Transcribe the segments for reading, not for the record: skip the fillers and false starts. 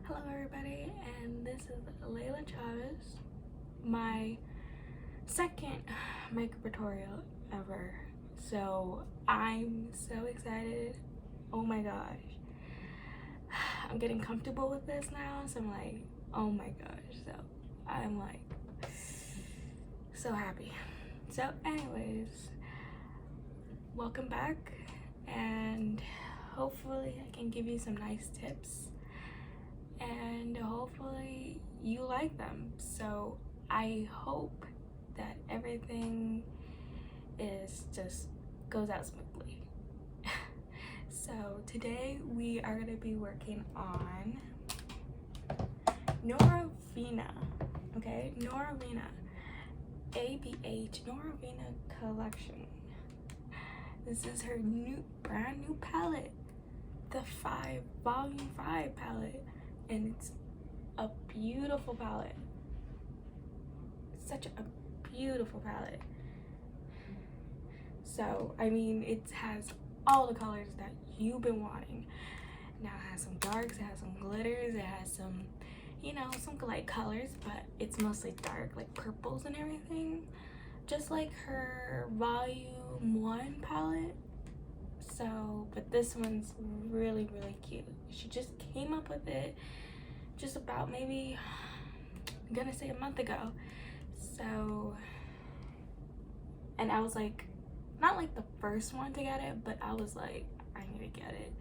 Hello everybody, and this is Layla Chavez, my second makeup tutorial ever. So I'm so excited. Oh my gosh. I'm getting comfortable with this now, so I'm like, oh my gosh. So I'm like so happy. So anyways, welcome back, and hopefully I can give you some nice tips and hopefully you like them. So I hope that everything just goes out smoothly. So today we are going to be working on Norvina, okay? Norvina, ABH Norvina collection. This is her brand new palette, the volume 5 palette. And it's a beautiful palette. Such a beautiful palette. So I mean, it has all the colors that you've been wanting. Now it has some darks, it has some glitters, it has some, you know, some light colors, but it's mostly dark, like purples and everything, just like her volume 1 palette. So but this one's really cute. She just came up with it just about, maybe, I'm gonna say, a month ago. So, and I was like, not like the first one to get it, but I was like, I need to get it.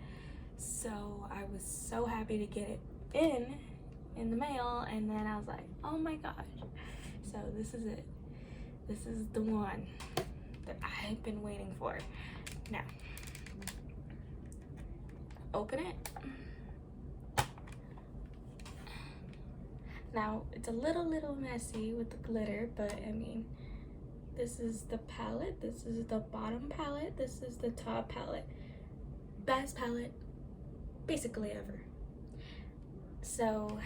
So I was so happy to get it in the mail, and then I was like, oh my gosh. So this is it. This is the one that I've been waiting for. Now open it. Now it's a little messy with the glitter, but I mean, this is the palette, this is the bottom palette, this is the top palette. Best palette basically ever. So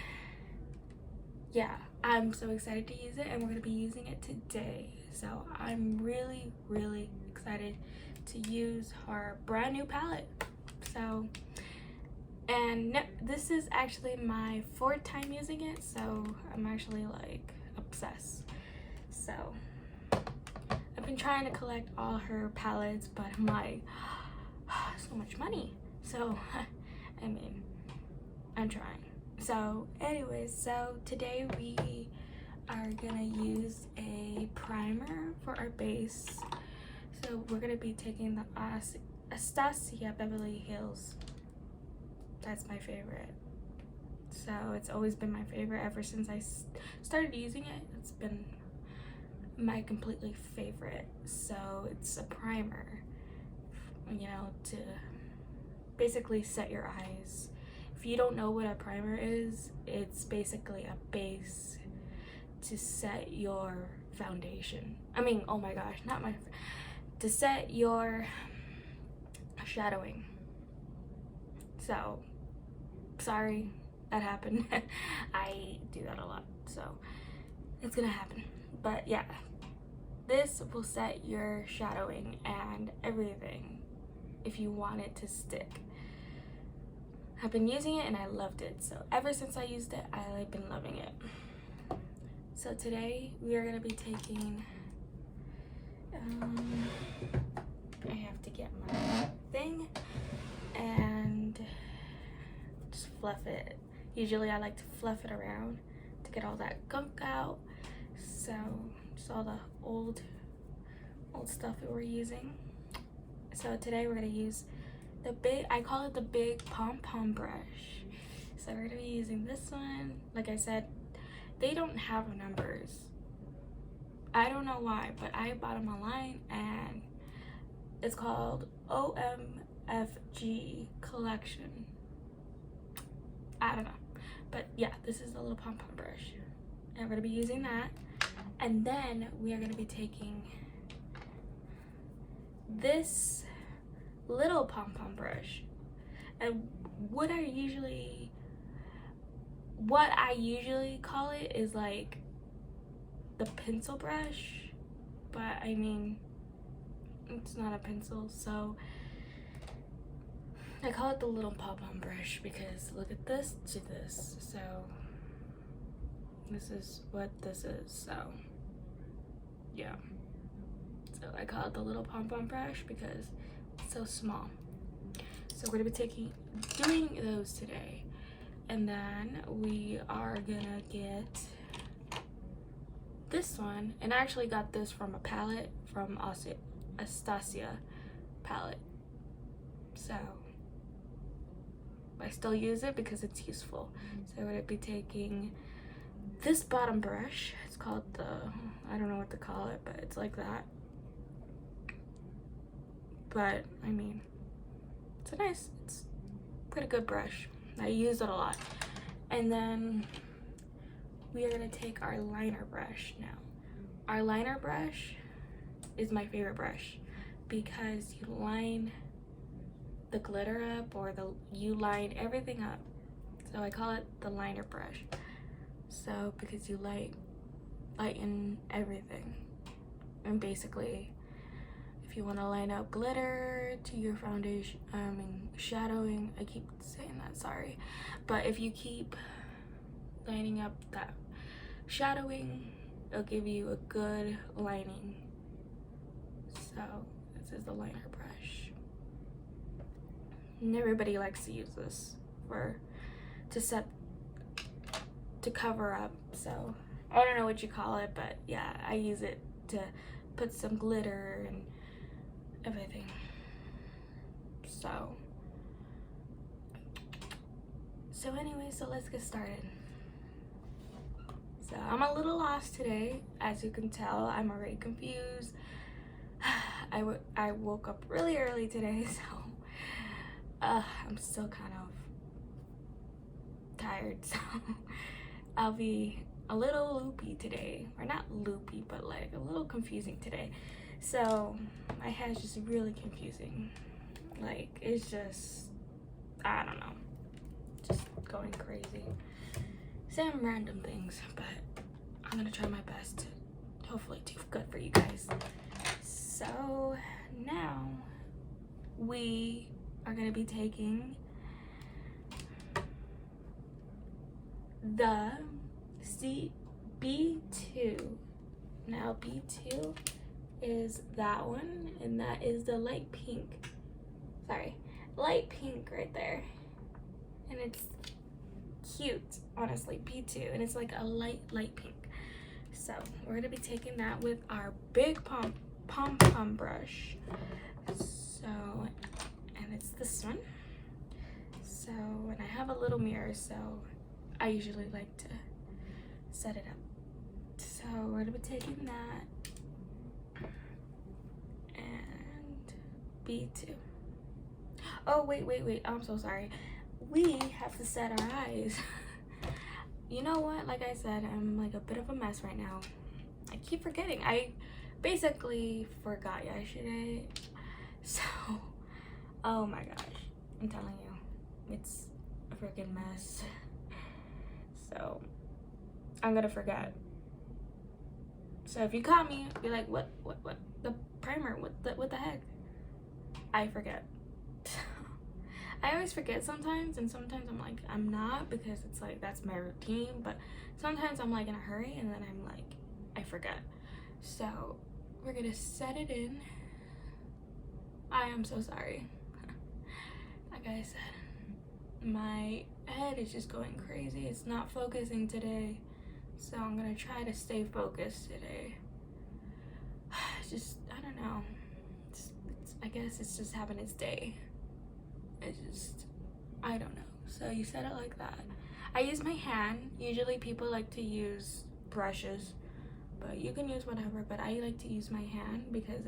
yeah, I'm so excited to use it, and we're gonna be using it today. So I'm really excited to use her brand new palette. So, and no, this is actually my 4th time using it, so I'm actually like obsessed. So I've been trying to collect all her palettes, but I'm like, so much money. So I mean, I'm trying. So anyways, so today we are gonna use a primer for our base. So we're gonna be taking the Anastasia Beverly Hills. That's my favorite. So it's always been my favorite ever since I started using it. It's been my completely favorite. So it's a primer, you know, to basically set your eyes. If you don't know what a primer is, it's basically a base to set your foundation. I mean, oh my gosh, to set your shadowing. So sorry that happened. I do that a lot, so it's gonna happen. But yeah, this will set your shadowing and everything if you want it to stick. I've been using it and I loved it. So ever since I used it, I've been loving it. So today we are gonna be taking, I have to get my thing and just fluff it. Usually I like to fluff it around to get all that gunk out. So just all the old stuff that we're using. So today we're gonna use the I call it the big pom-pom brush. So we're gonna be using this one. Like I said, they don't have numbers. I don't know why, but I bought them online, and it's called OMFG collection. I don't know, but yeah, this is the little pom-pom brush, and we're gonna be using that. And then we are gonna be taking this little pom-pom brush, and what I usually call it is like the pencil brush, but I mean, it's not a pencil. So I call it the little pom-pom brush because look at this to this. So this is what this is. So yeah. So I call it the little pom-pom brush because it's so small. So we're gonna be doing those today. And then we are gonna get this one. And I actually got this from a palette from Astasia palette. So I still use it because it's useful. So we're gonna be taking this bottom brush. It's called I don't know what to call it, but it's like that. But I mean, it's pretty good brush. I use it a lot. And then we are gonna take our liner brush now. Our liner brush is my favorite brush because you line the glitter up, or you line everything up. So I call it the liner brush. So because you lighten everything. And basically, if you want to line up glitter to your foundation, shadowing, I keep saying that, sorry. But if you keep lining up that shadowing, it'll give you a good lining. So this is the liner brush. And everybody likes to use this to cover up. So I don't know what you call it, but yeah, I use it to put some glitter and everything. So anyway, so let's get started. So I'm a little lost today, as you can tell. I'm already confused. I woke up really early today, so I'm still kind of tired, so I'll be a little loopy today, or not loopy, but like a little confusing today. So my hair is just really confusing. Like, it's just, I don't know, just going crazy. Some random things, but I'm gonna try my best to hopefully do good for you guys. So now we are gonna be taking the B2. Now B2 is that one, and that is the light pink. Light pink right there. And it's cute, honestly, B2, and it's like a light pink. So we're gonna be taking that with our big pom-pom brush. So, and it's this one. So, and I have a little mirror, so I usually like to set it up. So we're gonna be taking that and B2. Oh, wait, I'm so sorry. We have to set our eyes. You know what? Like I said, I'm like a bit of a mess right now. I keep forgetting. I basically forgot yesterday. So, oh my gosh. I'm telling you, it's a freaking mess. So, I'm gonna forget. So if you caught me, be like, what? The primer, what the heck? I forget. I always forget sometimes, and sometimes I'm like, I'm not, because it's like, that's my routine, but sometimes I'm like in a hurry, and then I'm like, I forget. So we're gonna set it in. I am so sorry. Like I said, my head is just going crazy. It's not focusing today, so I'm gonna try to stay focused today. Just, I don't know, I guess it's just having its day. I don't know. So you set it like that. I use my hand. Usually people like to use brushes, but you can use whatever, but I like to use my hand because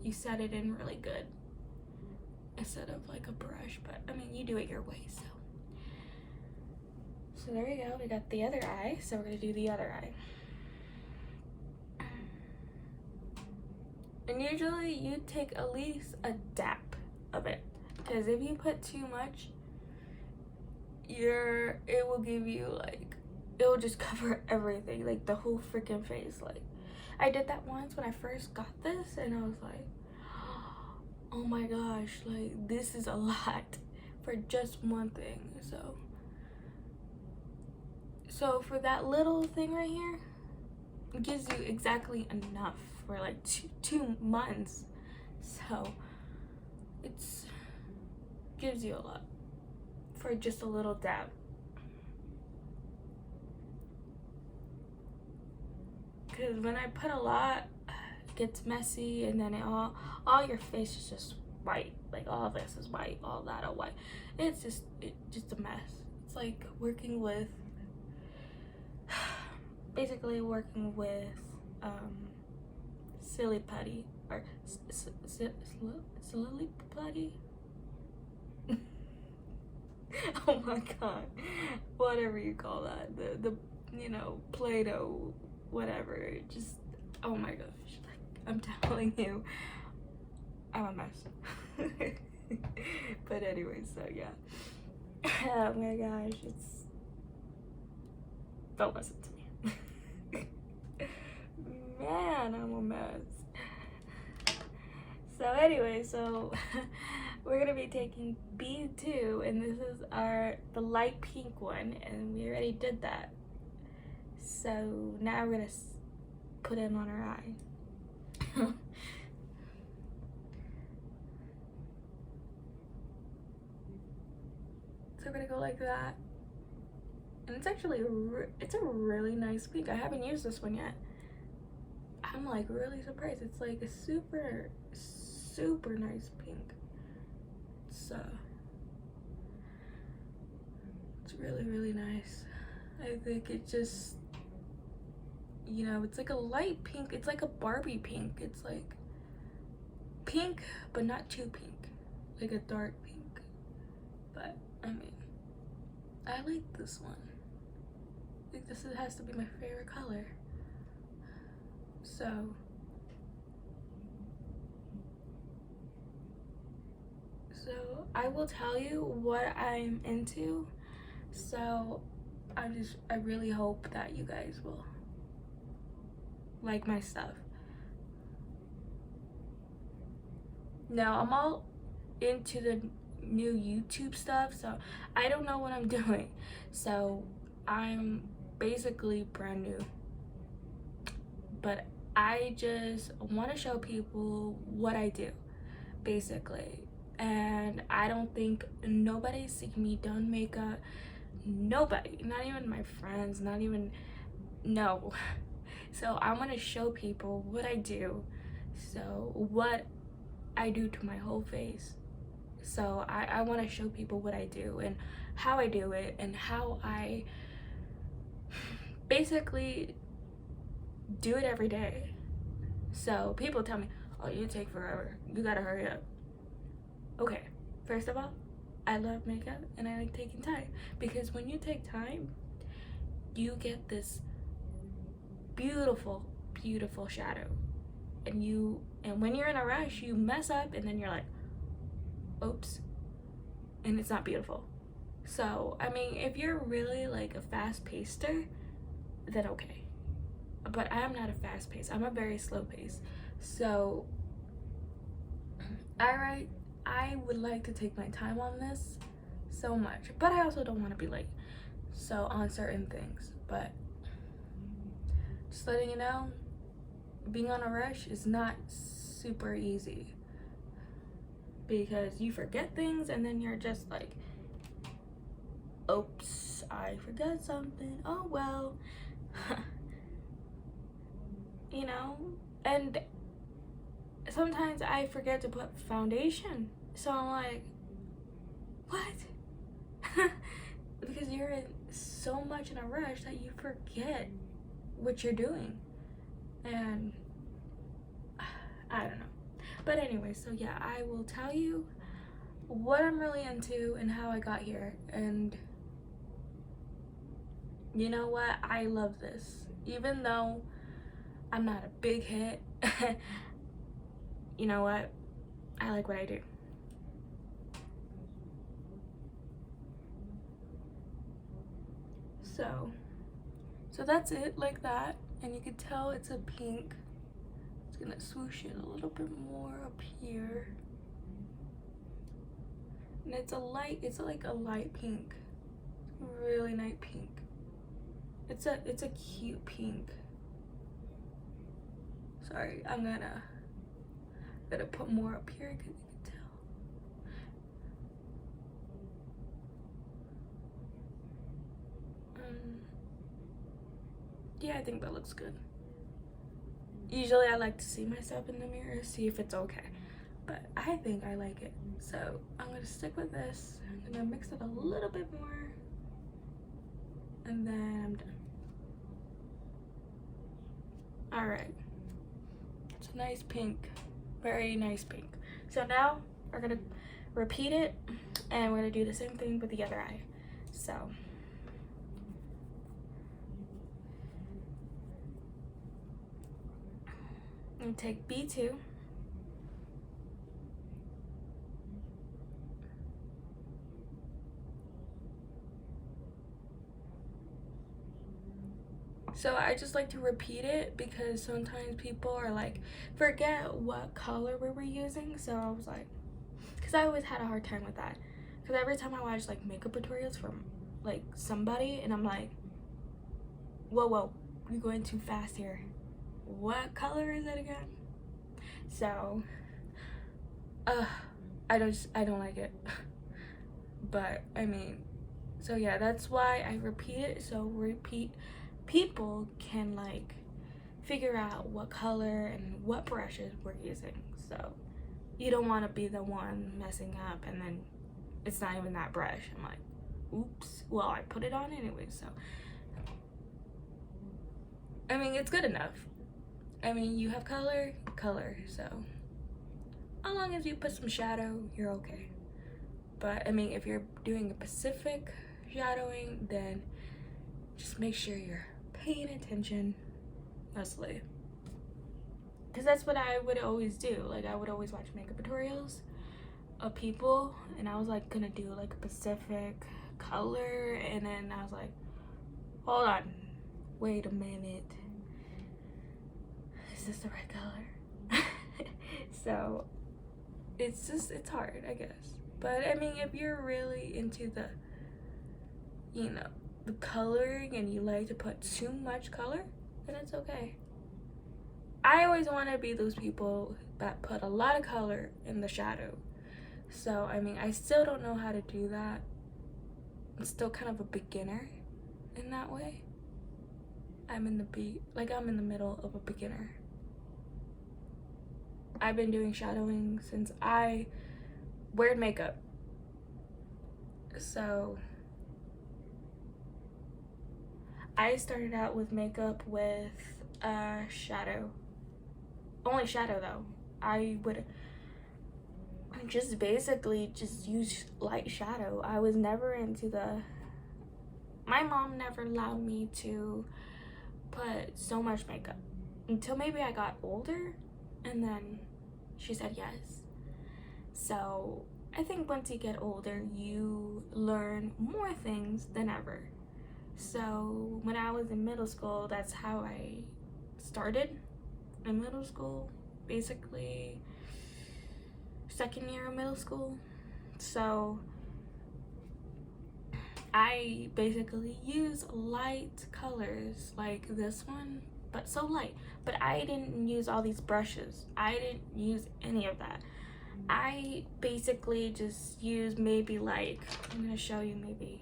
you set it in really good instead of like a brush. But I mean, you do it your way. So there we go. We got the other eye, so we're gonna do the other eye. And usually you take at least a dap of it, because if you put too much, it will give you like, it will just cover everything, like the whole freaking face. Like, I did that once when I first got this, and I was like, oh my gosh, like this is a lot. for just one thing. So for that little thing right here, it gives you exactly enough for like two months. So it's gives you a lot for just a little dab. Because when I put a lot, it gets messy, and then all your face is just white. Like all this is white, all that are white. It's just a mess. It's like working with basically working with silly putty or silly putty. Oh my god, whatever you call that, the you know, Play-Doh, whatever. Just, oh my gosh, like I'm telling you, I'm a mess. But anyway, so yeah. Oh my gosh, don't listen to me. Man, I'm a mess. So anyway, so we're gonna be taking B2, and this is the light pink one, and we already did that. So now we're gonna put it on our eye. So we're gonna go like that, and it's actually it's a really nice pink. I haven't used this one yet. I'm like really surprised. It's like a super nice pink. So it's really nice. I think it just, you know, it's like a light pink. It's like a Barbie pink. It's like pink but not too pink, like a dark pink. But I mean, I like this one. I think this has to be my favorite color. So I will tell you what I'm into. So I really hope that you guys will like my stuff. Now I'm all into the new YouTube stuff, so I don't know what I'm doing. So I'm basically brand new, but I just want to show people what I do, basically. And I don't think nobody's seen me done makeup. Nobody, not even my friends, not even, no. So I want to show people what I do, so what I do to my whole face. So I want to show people what I do and how I do it, and how I basically do it every day. So people tell me, oh, you take forever, you gotta hurry up. Okay, first of all, I love makeup and I like taking time, because when you take time, you get this beautiful shadow. And when you're in a rush, you mess up, and then you're like, oops, and it's not beautiful. So I mean, if you're really like a fast pacer, then okay, but I'm not a fast pace. I'm a very slow pace. So I would like to take my time on this so much, but I also don't want to be late, so on certain things. But just letting you know, being on a rush is not super easy, because you forget things, and then you're just like, oops, I forgot something, oh well. You know, and sometimes I forget to put foundation, so I'm like, what? Because you're in so much in a rush that you forget what you're doing, and I don't know. But anyway, so yeah, I will tell you what I'm really into and how I got here. And you know what, I love this, even though I'm not a big hit. You know what, I like what I do. So that's it, like that. And you can tell it's a pink. It's gonna swoosh it a little bit more up here. And it's like a light pink. Really nice pink. It's a cute pink. Sorry, I'm gonna put more up here because you can tell. Yeah, I think that looks good. Usually I like to see myself in the mirror, see if it's okay, but I think I like it. So I'm gonna stick with this. I'm gonna mix it a little bit more, and then I'm done. All right, it's a nice pink, very nice pink. So now we're gonna repeat it, and we're gonna do the same thing with the other eye. So I'm gonna take B2. So I just like to repeat it because sometimes people are like, forget what color we were using. So I was like, because I always had a hard time with that. Because every time I watch like makeup tutorials from like somebody, and I'm like, whoa, you're going too fast here. What color is it again? So, I don't like it. But I mean, so yeah, that's why I repeat it. So people can like figure out what color and what brushes we're using. So you don't want to be the one messing up and then it's not even that brush. I'm like, oops, well, I put it on anyway. So I mean, it's good enough. I mean, you have color, so as long as you put some shadow, you're okay. But I mean, if you're doing a specific shadowing, then just make sure you're paying attention, mostly. Because that's what I would always do. Like, I would always watch makeup tutorials of people, and I was like gonna do like a specific color, and then I was like, hold on, wait a minute, is this the right color? So it's hard, I guess. But I mean, if you're really into the, you know, the coloring and you like to put too much color, then it's okay. I always want to be those people that put a lot of color in the shadow. So I mean, I still don't know how to do that. I'm still kind of a beginner in that way. I'm in the middle of a beginner. I've been doing shadowing since I wear makeup. So I started out with makeup with shadow. Only shadow though. I would just basically just use light shadow. I was never into my mom never allowed me to put so much makeup until maybe I got older, and then she said yes. So I think once you get older, you learn more things than ever. So when I was in middle school, that's how I started in middle school, basically second year of middle school. So I basically use light colors like this one, but so light. But I didn't use all these brushes. I didn't use any of that. I basically just use maybe like, I'm gonna show you maybe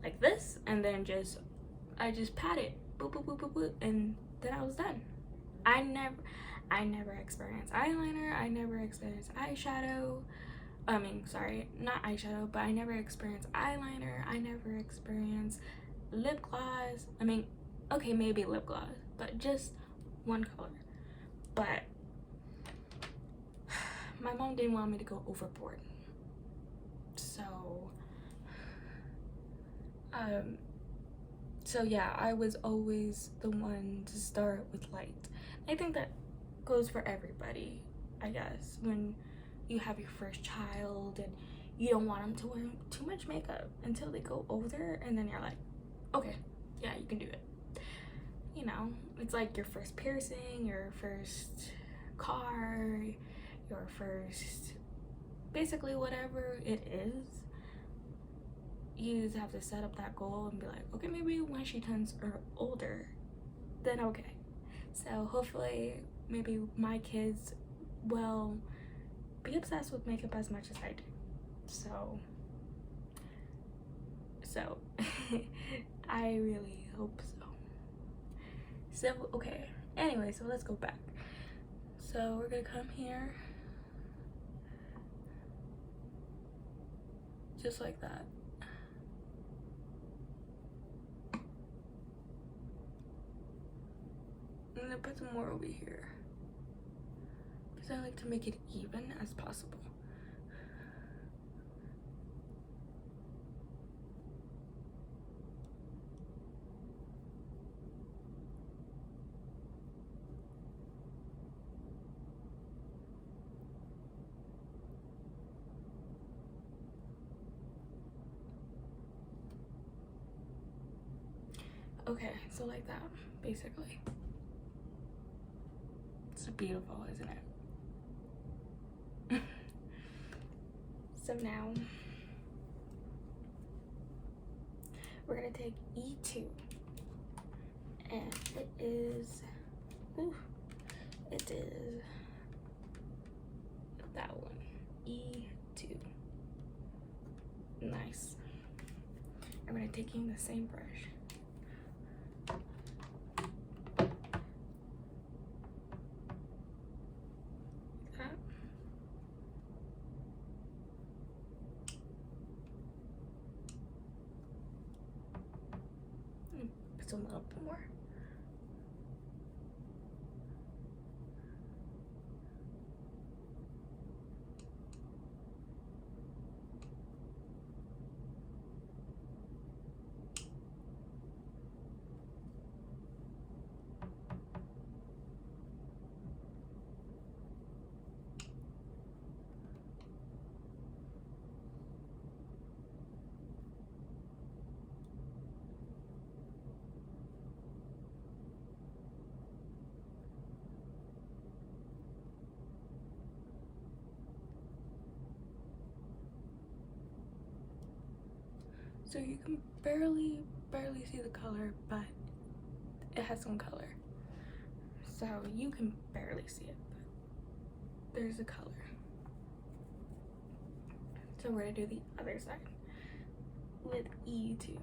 like this, and then I just pat it, boop, boop, boop, boop, boop, and then I was done. I never experienced eyeliner, I never experienced eyeshadow. I mean, sorry, not eyeshadow, but I never experienced eyeliner. I never experienced lip gloss. I mean, okay, maybe lip gloss, but just one color. But my mom didn't want me to go overboard. So yeah, I was always the one to start with light. I think that goes for everybody, I guess, when you have your first child and you don't want them to wear too much makeup until they go older, and then you're like, okay, yeah, you can do it. You know, it's like your first piercing, your first car, your first basically whatever it is, you just have to set up that goal and be like, okay, maybe when she turns older, then okay. So hopefully maybe my kids will be obsessed with makeup as much as I do. So I really hope so. So okay, anyway, so let's go back. So we're gonna come here just like that. I'm gonna put some more over here because I like to make it even as possible. Okay, so like that, basically. It's beautiful, isn't it? So now we're gonna take E2, and it is that one, E2. Nice. I'm gonna taking the same brush. Put a little bit more. So you can barely see the color, but it has some color. So you can barely see it, but there's a color. So we're gonna do the other side with E2.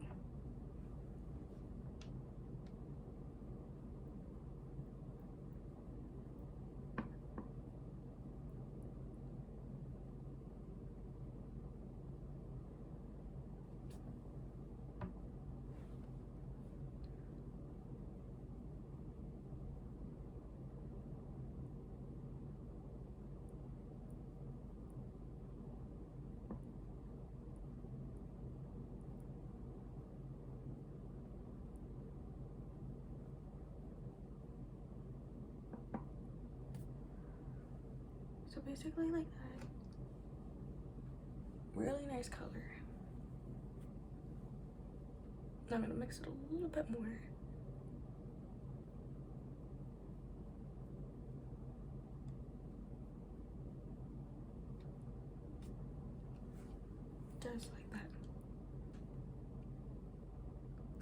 So basically like that. Really nice color. Now I'm gonna mix it a little bit more. Just like that.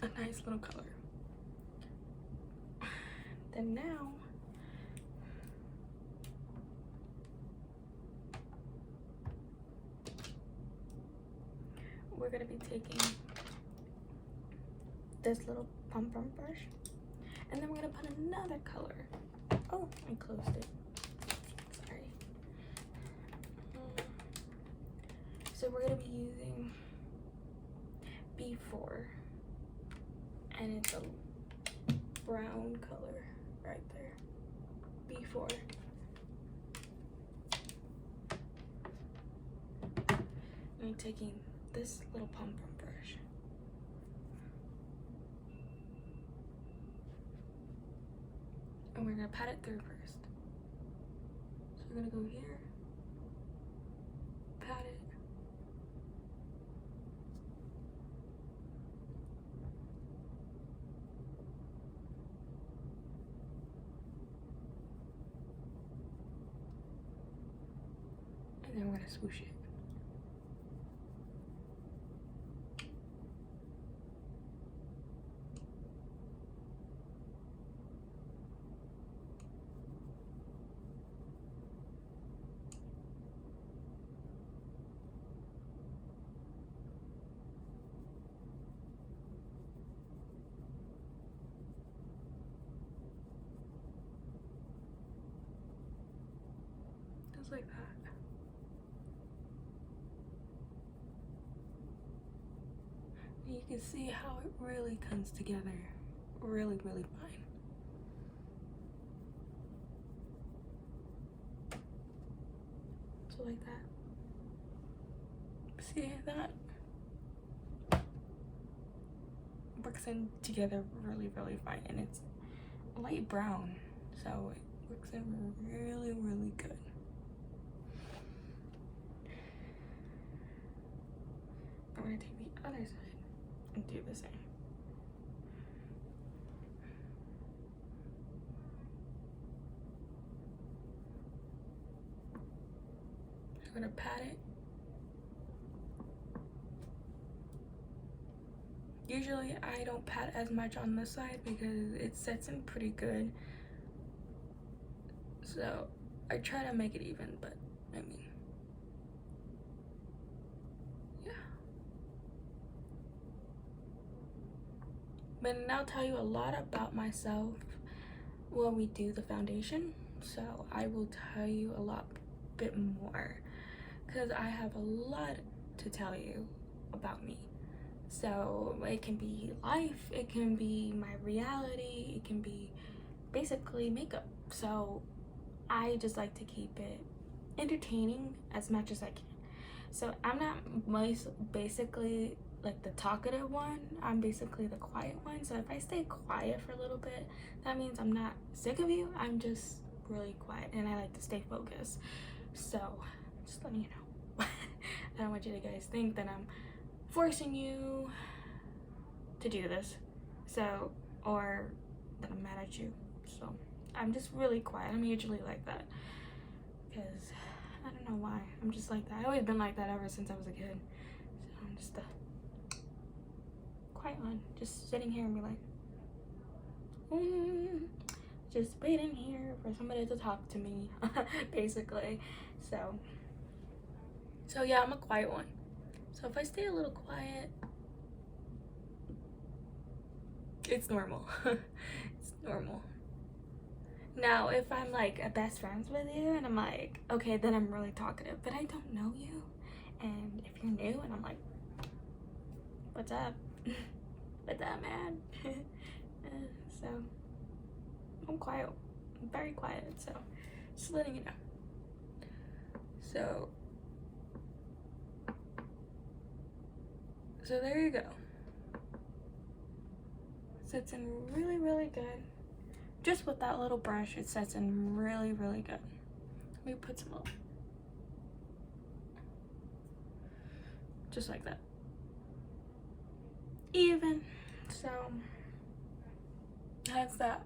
A nice little color. Then now we're gonna be taking this little pom pom brush, and then we're gonna put another color. Oh, I closed it. Sorry. So we're gonna be using B4, and it's a brown color right there. B4. I'm taking this little pom pom brush, and we're gonna pat it through first. So we're gonna go here, pat it, and then we're gonna swoosh it. You see how it really comes together really, really fine. So like that. See that? Works in together really, really fine, and it's light brown, so it works in really, really good. I'm gonna take the other side and do the same. I'm gonna pat it. Usually I don't pat as much on this side because it sets in pretty good. So I try to make it even, but I mean, yeah. But now I'll tell you a lot about myself when we do the foundation. So I will tell you a lot bit more because I have a lot to tell you about me. So it can be life, it can be my reality, it can be basically makeup. So I just like to keep it entertaining as much as I can. So I'm not basically like the talkative one, I'm basically the quiet one. So if I stay quiet for a little bit, that means I'm not sick of you, I'm just really quiet and I like to stay focused. So just letting you know. I don't want you to guys think that I'm forcing you to do this, so, or that I'm mad at you. So I'm just really quiet. I'm usually like that because I don't know why, I'm just like that. I've always been like that ever since I was a kid. So I'm just a quiet one, just sitting here and be like, just waiting here for somebody to talk to me. Basically. So yeah, I'm a quiet one. So if I stay a little quiet, it's normal. It's normal. Now, if I'm like a best friends with you and I'm like, okay, then I'm really talkative, but I don't know you. And if you're new and I'm like, what's up? What's up, man? So I'm quiet. I'm very quiet. So just letting you know. So there you go. Sets in really, really good. Just with that little brush, it sets in really, really good. Let me put some up. Just like that. Even. So has that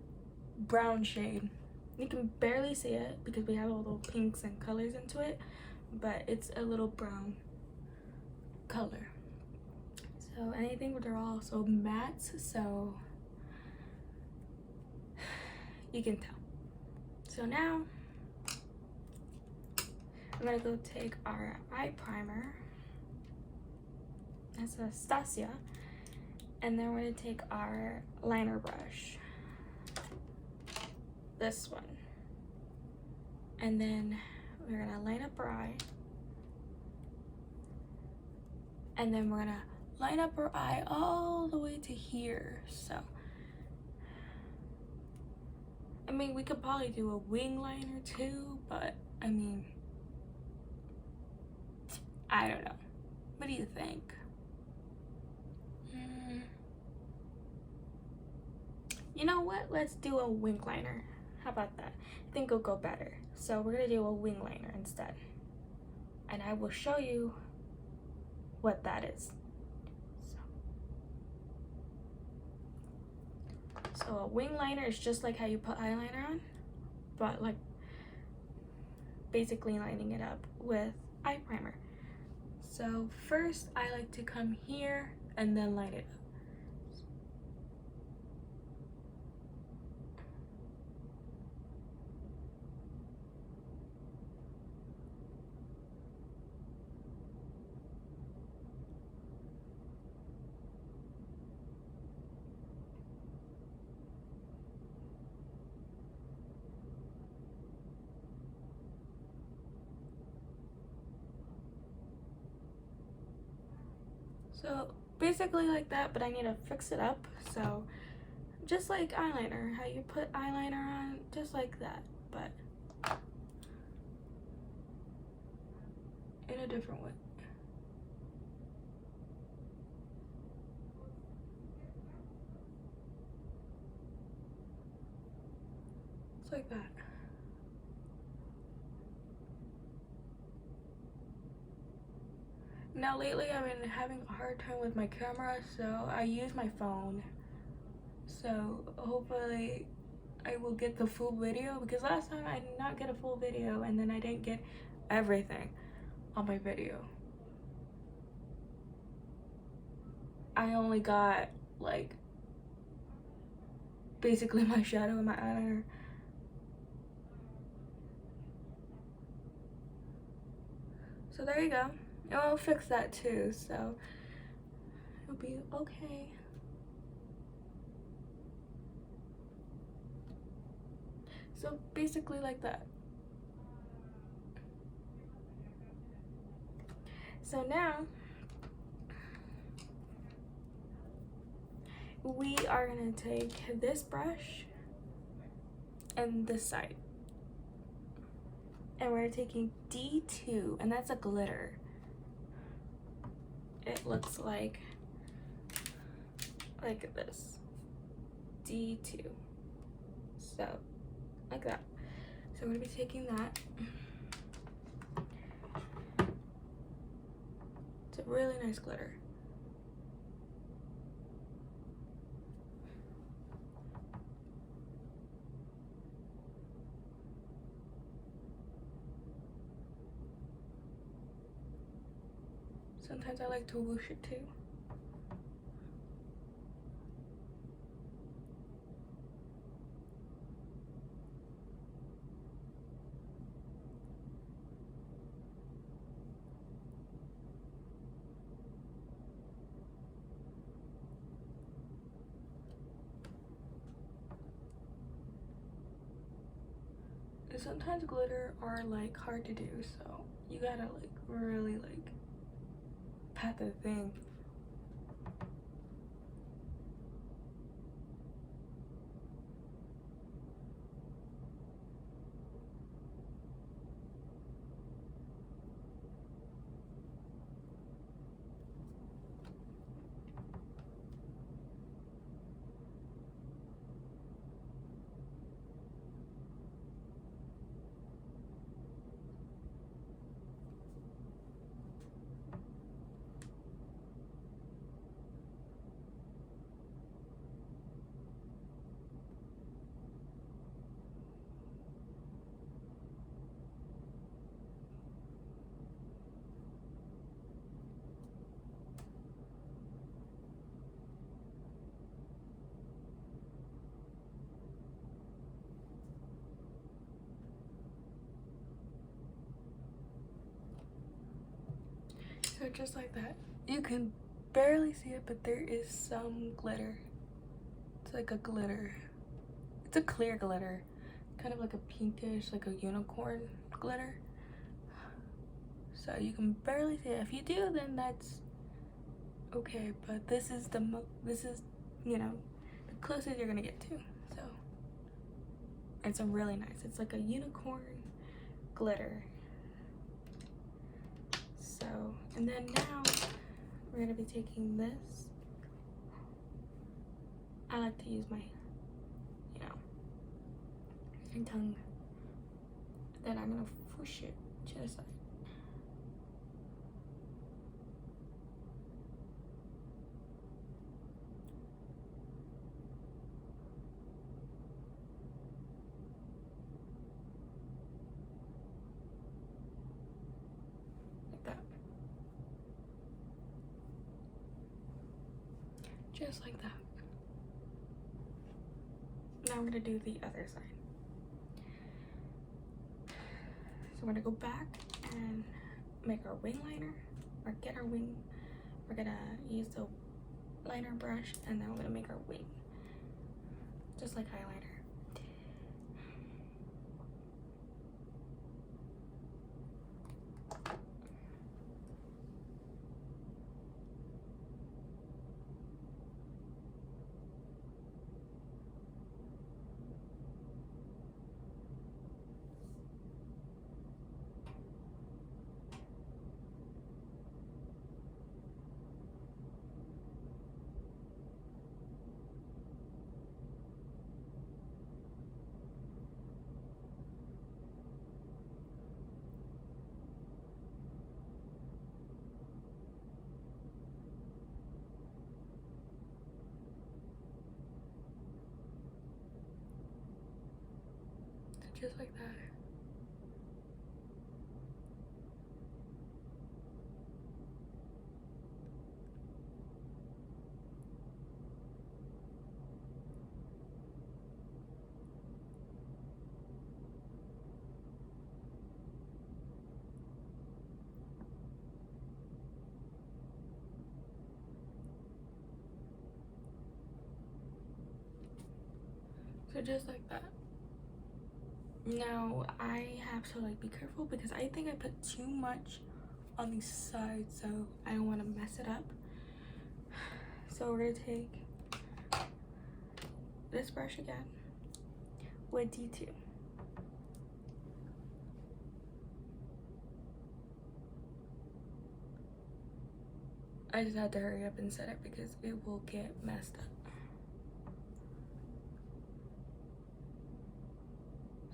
brown shade. You can barely see it because we have all the pinks and colors into it, but it's a little brown color. So anything, they're all so matte, so you can tell. So now I'm gonna go take our eye primer. That's Anastasia, and then we're gonna take our liner brush, this one, and then we're gonna line up our eye, and then we're gonna line up our eye all the way to here. So I mean, we could probably do a wing liner too, but I mean, I don't know. What do you think? You know what? Let's do a wing liner. How about that? I think it'll go better. So we're gonna do a wing liner instead. And I will show you what that is. So a wing liner is just like how you put eyeliner on, but like basically lining it up with eye primer. So first I like to come here and then line it up. So basically like that, but I need to fix it up. So just like eyeliner, how you put eyeliner on, just like that, but in a different way. It's like that. Now lately I've been having a hard time with my camera, so I use my phone. So hopefully I will get the full video, because last time I did not get a full video and then I didn't get everything on my video. I only got like basically my shadow and my eyeliner. So there you go. And I'll fix that too, so it'll be okay. So basically like that. So now we are gonna take this brush and this side, and we're taking D2, and that's a glitter. It looks like this, D2, so like that. So we're gonna be taking that. It's a really nice glitter. Sometimes I like to whoosh it too. And sometimes glitter are like hard to do, so you gotta like really like pat the thing. So just like that. You can barely see it, but there is some glitter. It's like a glitter. It's a clear glitter. Kind of like a pinkish, like a unicorn glitter. So you can barely see it. If you do, then that's okay. But this is you know, the closest you're gonna get to. So it's a really nice. It's like a unicorn glitter. So, and then now we're gonna be taking this. I like to use my, my tongue. Then I'm gonna push it to the side. Like that. Just like that. Now I'm gonna do the other side. So we're gonna go back and make our wing liner, or get our wing. We're gonna use the liner brush, and then we're gonna make our wing, just like highlighter. Just like that. So just like that. Now I have to like be careful because I think I put too much on these sides, so I don't want to mess it up. So we're gonna take this brush again with D2. I just had to hurry up and set it because it will get messed up.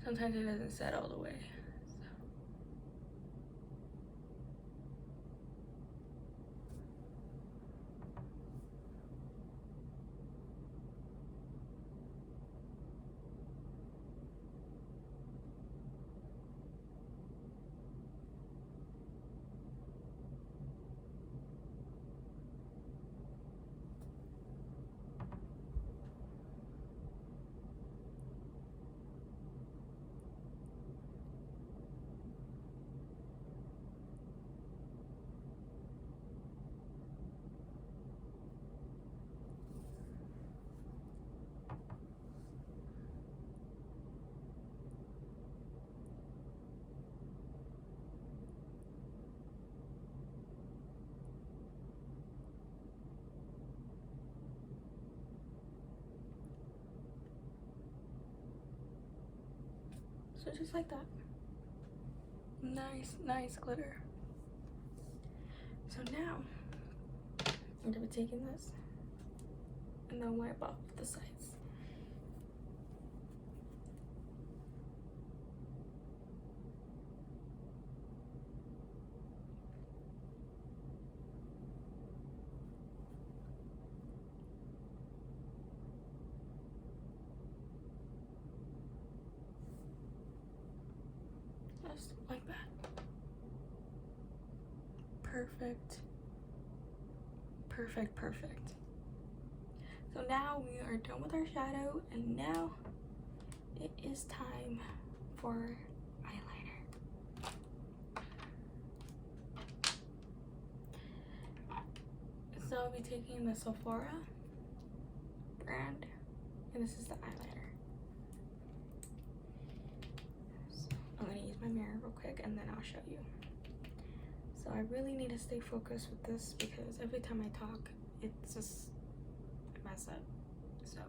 Sometimes it doesn't set all the way. So just like that. Nice glitter. So now I'm gonna be taking this and then wipe off the sides. Just like that. Perfect. So now we are done with our shadow, and now it is time for eyeliner. So I'll be taking the Sephora brand, and this is the eyeliner. So I'm gonna use my mirror real quick and then I'll show you. So I really need to stay focused with this because every time I talk, it's just a mess up. So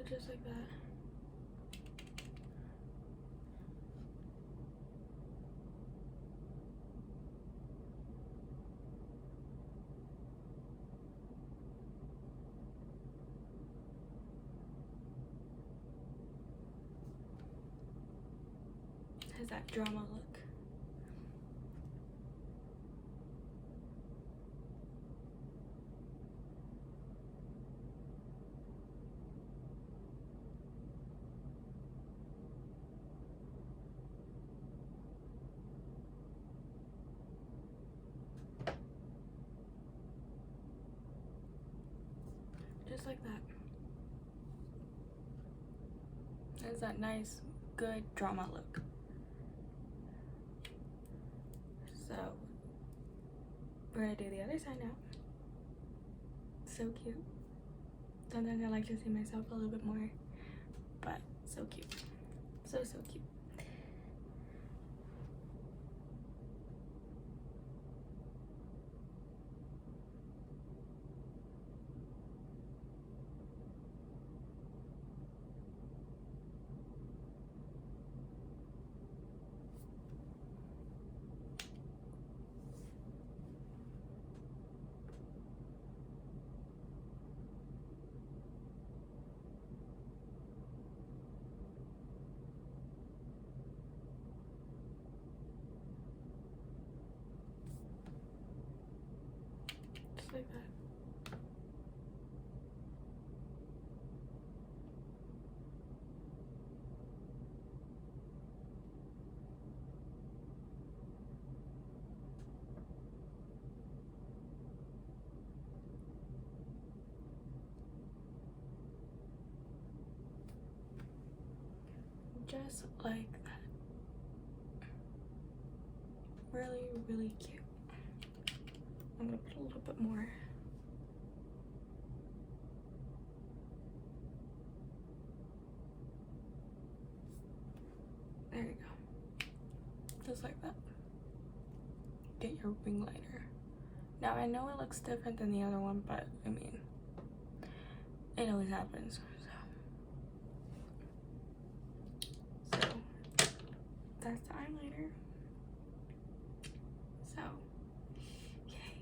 just like that. Has that drama look. Just like that. Has that nice, good drama look. So we're gonna do the other side now. So cute. Sometimes I like to see myself a little bit more, but so cute. So cute. like that. Just like that. Really, really cute. I'm gonna put a little bit more. There you go. Just like that. Get your wing liner. Now I know it looks different than the other one, but I mean, it always happens. So that's the eyeliner. So, yay.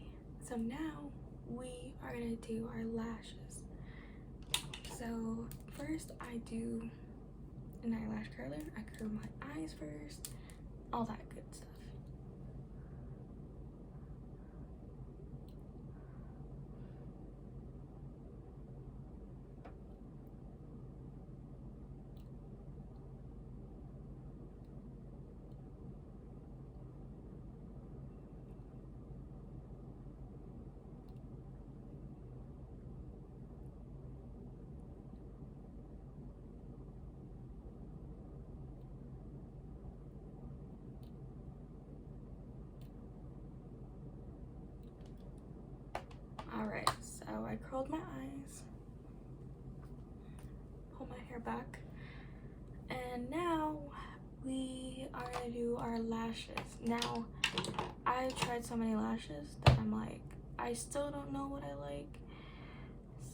So now we are gonna do our lashes. So first I do an eyelash curler. I curl my eyes first, all that good stuff. Alright, so I curled my eyes, pull my hair back, and now we are gonna do our lashes. Now, I tried so many lashes that I'm like, I still don't know what I like.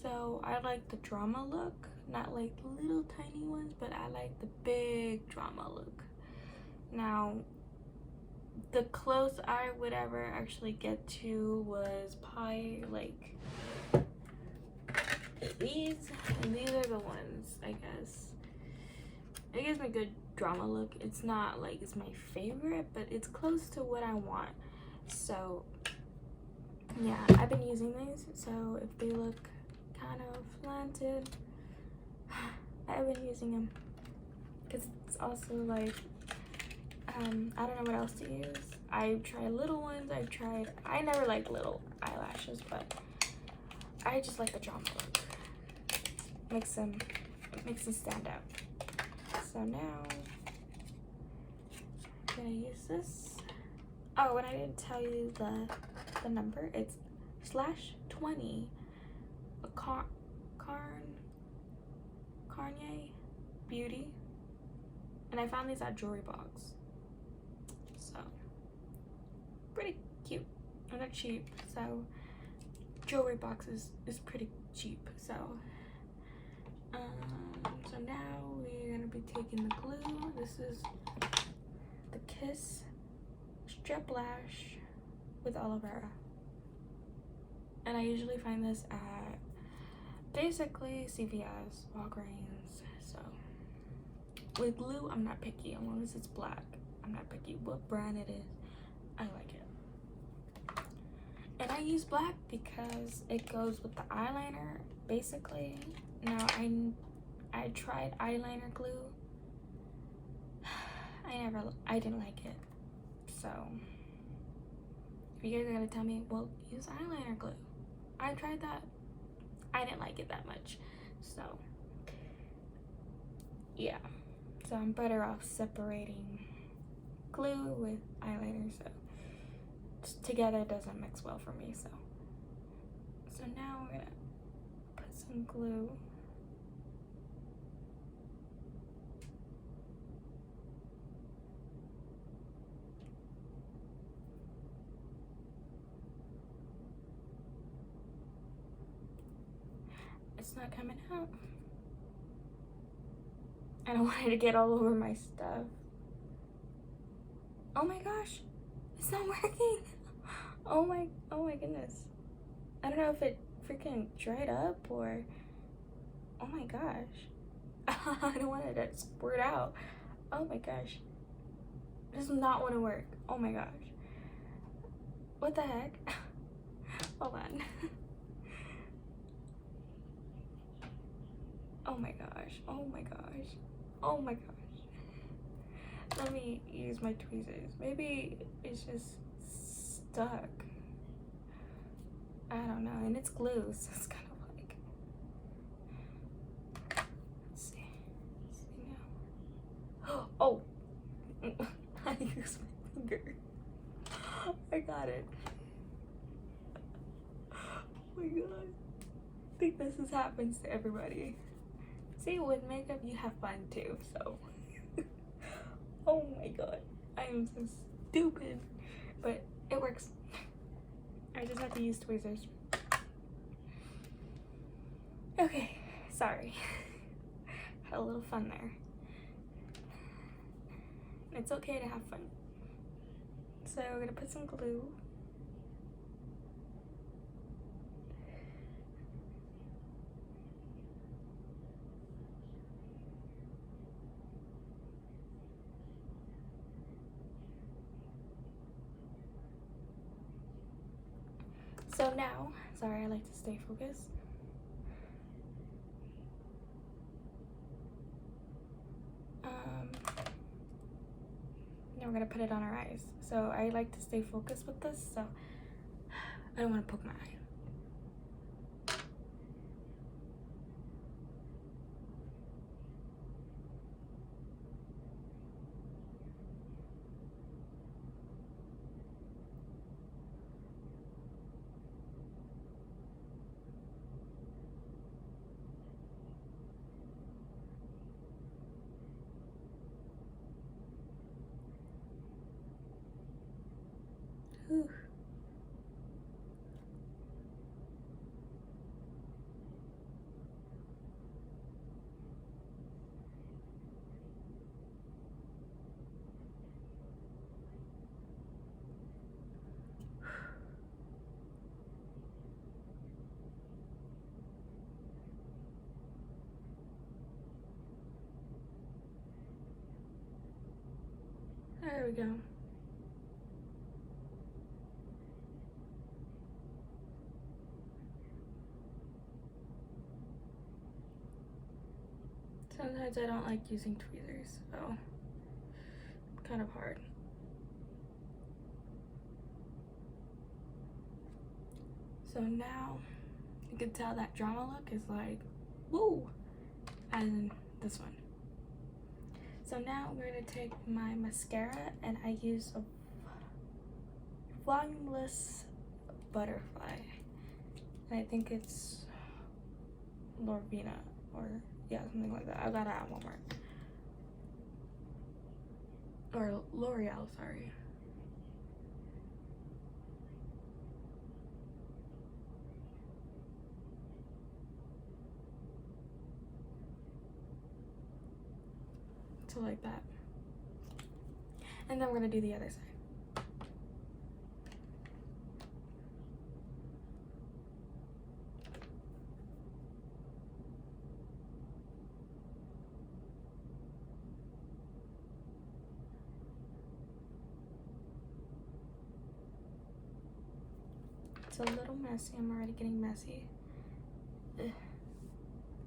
So I like the drama look, not like the little tiny ones, but I like the big drama look. Now, the close I would ever actually get to was probably like these, and these are the ones, I guess. It gives me a good drama look. It's not like it's my favorite, but it's close to what I want. So yeah, I've been using these, so if they look kind of slanted, I've been using them because it's also like I don't know what else to use. I've tried little ones. I never liked little eyelashes, but I just like the drama look. Makes them stand out. So now I'm gonna use this. Oh, and I didn't tell you the number. It's /20. A Kanye Beauty, and I found these at Jewelry Box. So pretty cute, and they're cheap. So Jewelry Box is pretty cheap. So so now we're gonna be taking the glue. This is the Kiss Strip Lash with aloe vera, and I usually find this at basically CVS, Walgreens. So with glue, I'm not picky. As long as it's black, I'm not picky what brand it is. I like it, and I use black because it goes with the eyeliner basically. Now I tried eyeliner glue. I didn't like it. So if you guys are gonna tell me, well, use eyeliner glue, I tried that. I didn't like it that much. So yeah, so I'm better off separating glue with eyeliner. So just together it doesn't mix well for me. So now we're gonna put some glue. It's not coming out. I don't want it to get all over my stuff. Oh my gosh, it's not working. Oh my goodness. I don't know if it freaking dried up or, oh my gosh. I don't want it to squirt out. Oh my gosh. This does not want to work. Oh my gosh. What the heck? Hold on. Oh my gosh. Oh my gosh. Oh my gosh. Let me use my tweezers. Maybe it's just stuck. I don't know. And it's glue, so it's kind of like. Let's see. Let's see now. Oh! I used my finger. I got it. Oh my god. I think this happens to everybody. See, with makeup you have fun too, so. Oh my god. I am so stupid. But it works. I just have to use tweezers. Okay, sorry. Had a little fun there. It's okay to have fun. So we're gonna put some glue. So now, sorry, I like to stay focused. Now we're gonna put it on our eyes. So I like to stay focused with this, so I don't want to poke my eye. Whew. There we go. Sometimes I don't like using tweezers, so it's kind of hard. So now you can tell that drama look is like, woo, as in this one. So now we're gonna take my mascara and I use a volumeless butterfly. And I think it's norvina or yeah, something like that. I gotta add one more. Or L'Oreal, sorry. So like that. And then we're gonna do the other side. It's a little messy. I'm already getting messy. Ugh.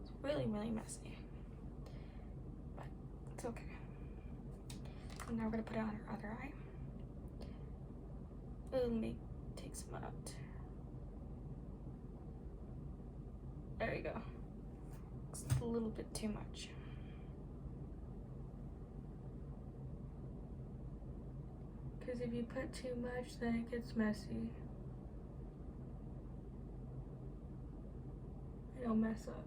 It's really, really messy. But it's okay. So now we're gonna put it on our other eye. Let me take some out. There we go. It's a little bit too much. Because if you put too much, then it gets messy. It'll mess up.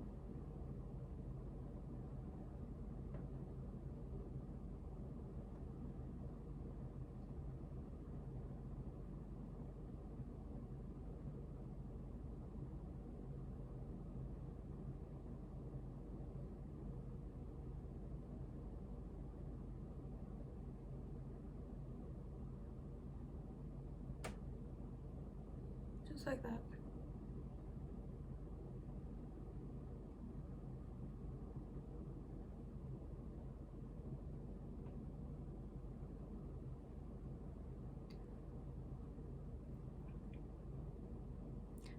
Just like that.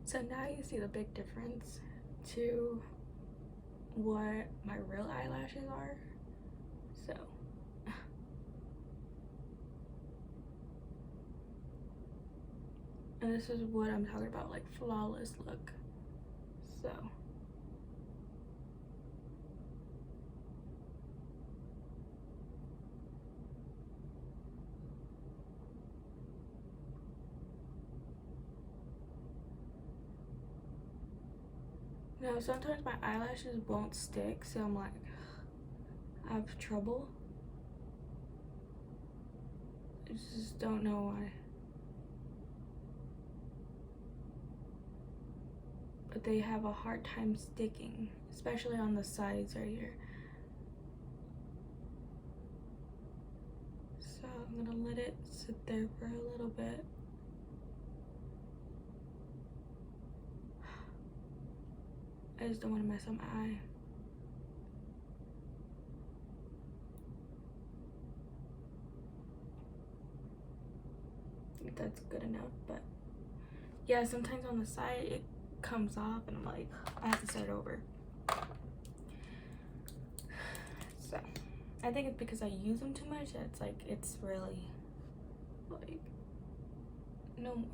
So now you see the big difference to what my real eyelashes are. So and this is what I'm talking about, like flawless look. So now sometimes my eyelashes won't stick, so I'm like, I have trouble. I just don't know why. But they have a hard time sticking, especially on the sides right here. So I'm gonna let it sit there for a little bit. I just don't want to mess up my eye. I think that's good enough, but yeah, sometimes on the side it comes off and I'm like, I have to start over. So I think it's because I use them too much. It's like, it's really like, no more.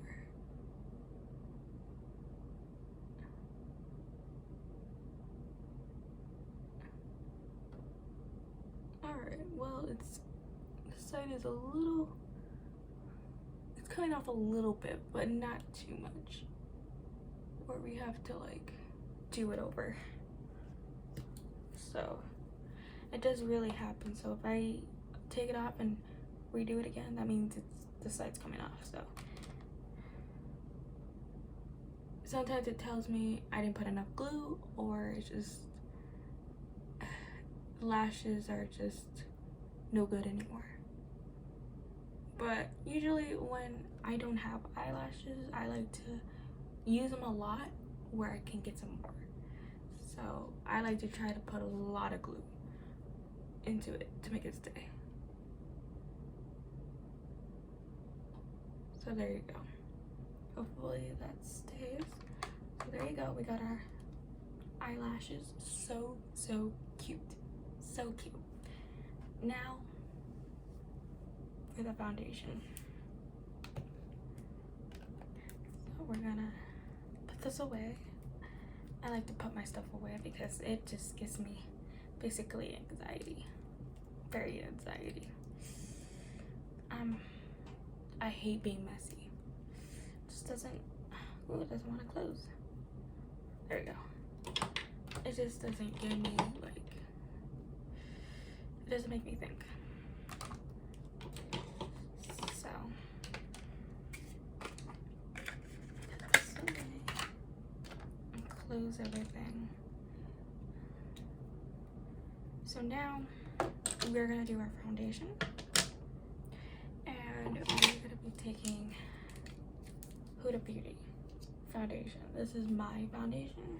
Alright, well, it's, this side is a little, it's coming off a little bit, but not too much, where we have to like do it over. So it does really happen. So if I take it off and redo it again, that means it's, the side's coming off. So sometimes it tells me I didn't put enough glue, or it's just lashes are just no good anymore. But usually when I don't have eyelashes, I like to use them a lot where I can get some more. So I like to try to put a lot of glue into it to make it stay. So there you go. Hopefully that stays. So there you go. We got our eyelashes. So cute. So cute. Now for the foundation. So we're gonna put this away. I like to put my stuff away because it just gives me basically anxiety. Very anxiety. I hate being messy. It just doesn't, ooh, it doesn't want to close. There we go. It just doesn't give me like, it doesn't make me think. So put this away and close everything. So now we're gonna do our foundation, and we're gonna be taking Huda Beauty foundation. This is my foundation,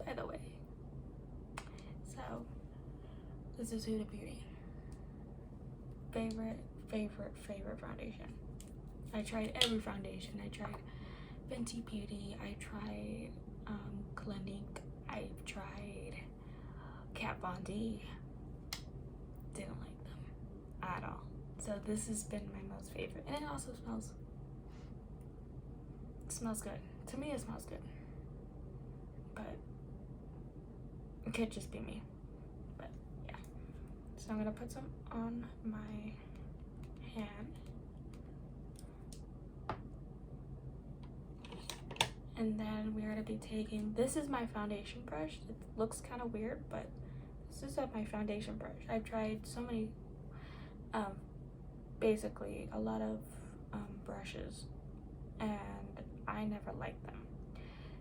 by the way. So this is Huda Beauty. Favorite foundation. I tried every foundation. I tried Fenty Beauty. I tried Clinique. I've tried Kat Von D. Didn't like them at all. So this has been my most favorite, and it also smells good. To me, it smells good, but it could just be me. But yeah. So I'm gonna put some on my hand, and then we're gonna be taking, this is my foundation brush. It looks kind of weird, but this is my foundation brush. I've tried so many, basically a lot of brushes, and I never liked them.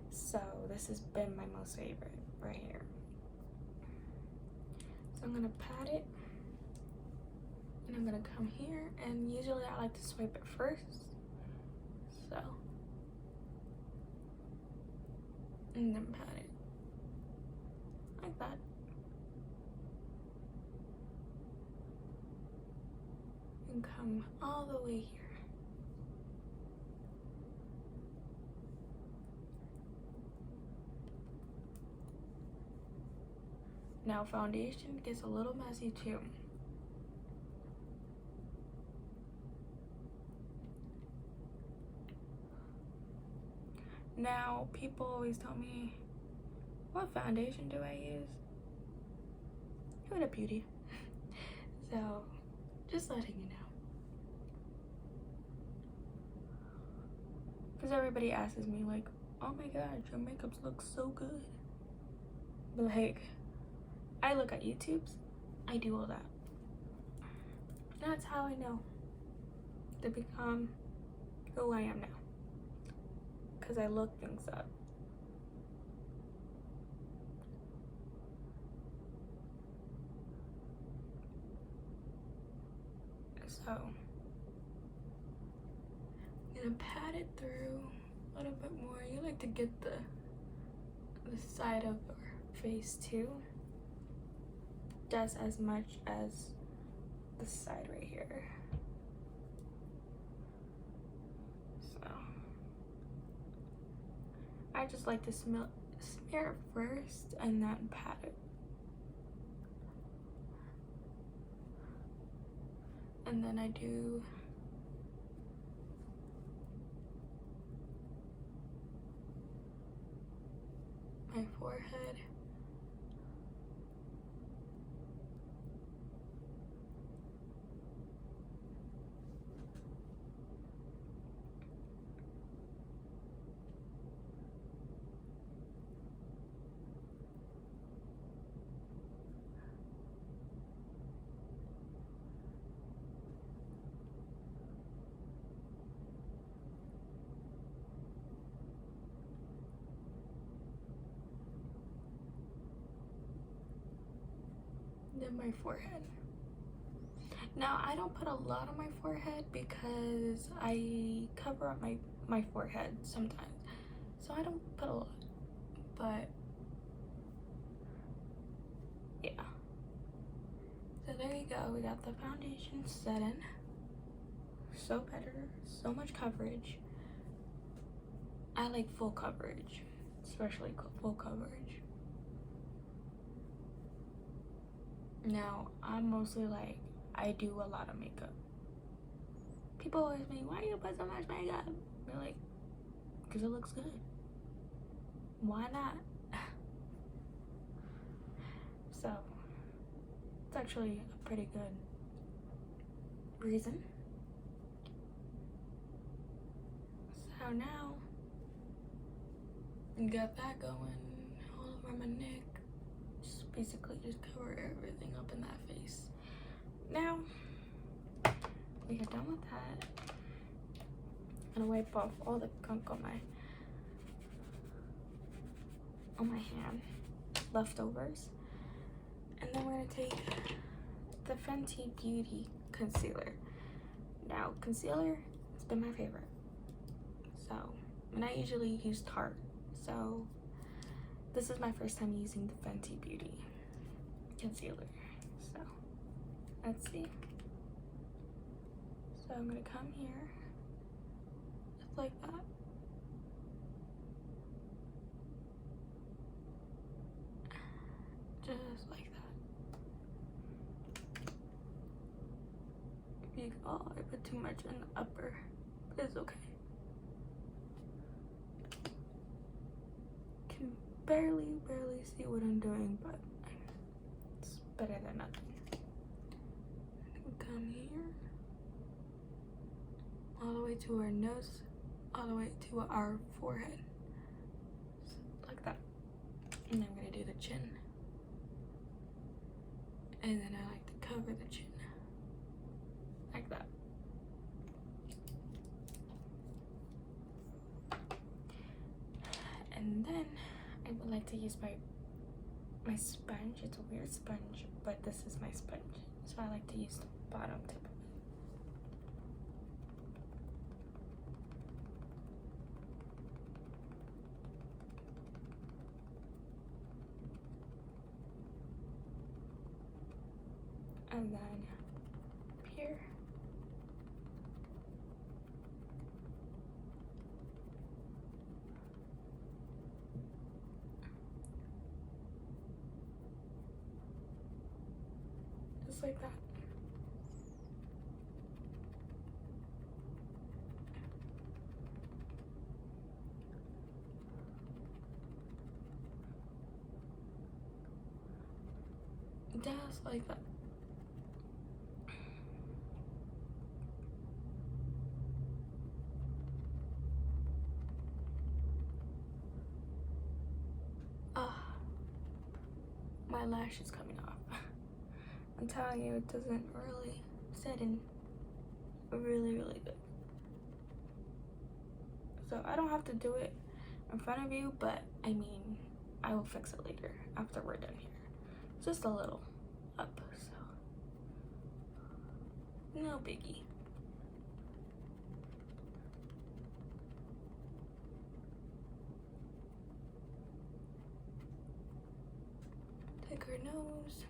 So this has been my most favorite right here. So I'm gonna pat it, and I'm gonna come here, and usually I like to swipe it first. So, and then pat it like that. And come all the way here. Now foundation gets a little messy too. Now people always tell me, what foundation do I use? Huda Beauty. So just letting you know. Because everybody asks me like, oh my god, your makeup looks so good. But like, I look at YouTubes, I do all that. That's how I know to become who I am now. Because I look things up. So, I'm gonna pat it through a little bit more. You like to get the side of your face too. Just as much as the side right here. So, I just like to smear it first and then pat it. And then I do my forehead. Then my forehead. Now I don't put a lot on my forehead because I cover up my forehead sometimes, so I don't put a lot, but yeah. So there you go, we got the foundation set in. So better, so much coverage. I like full coverage, especially full coverage. Now, I'm mostly like, I do a lot of makeup. People always say, why do you put so much makeup? They're like, because it looks good. Why not? So, it's actually a pretty good reason. So now, you got that going all over my neck. Basically just cover everything up in that face. Now we are done with that. I'm gonna wipe off all the gunk on my hand, leftovers, and then we're gonna take the Fenty Beauty concealer. Now concealer has been my favorite, so, and I usually use Tarte, so this is my first time using the Fenty Beauty concealer. So, let's see. So I'm gonna come here, just like that. Just like that. Oh, I put too much in the upper, but it's okay. Barely see what I'm doing, but it's better than nothing. Come here, all the way to our nose, all the way to our forehead, like that. And then I'm gonna do the chin, and then I like to cover the chin, like that. And then I would like to use my sponge. It's a weird sponge, but this is my sponge, so I like to use the bottom tip of it. And then up here. just like that. Just like that. My lash is coming off. I'm telling you, it doesn't really set in really good. So I don't have to do it in front of you, but I mean, I will fix it later after we're done here. Just a little up, so no biggie. Take her nose.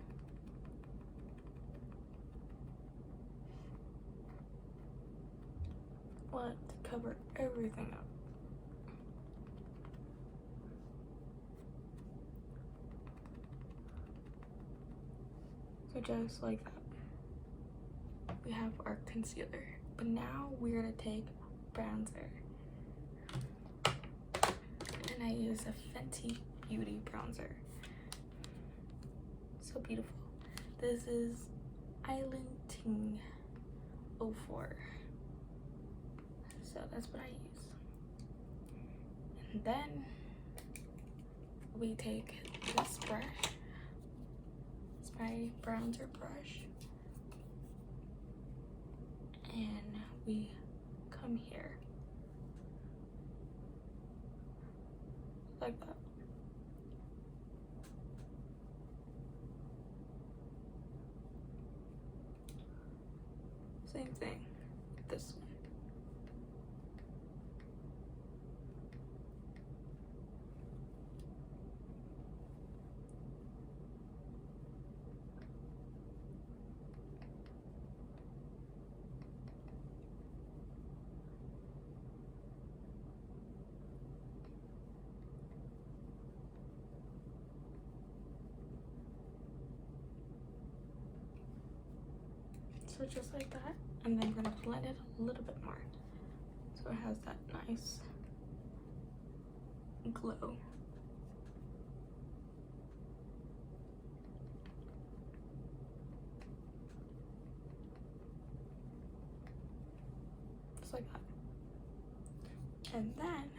Want to cover everything up. So just like that, we have our concealer. But now we're gonna take bronzer. And I use a Fenty Beauty bronzer. So beautiful. This is Island Ting 04. So that's what I use. And then we take this brush. It's my bronzer brush. And we come here. Like that. Same thing, this one. So just like that, and then I'm gonna blend it a little bit more so it has that nice glow. Just like that. And then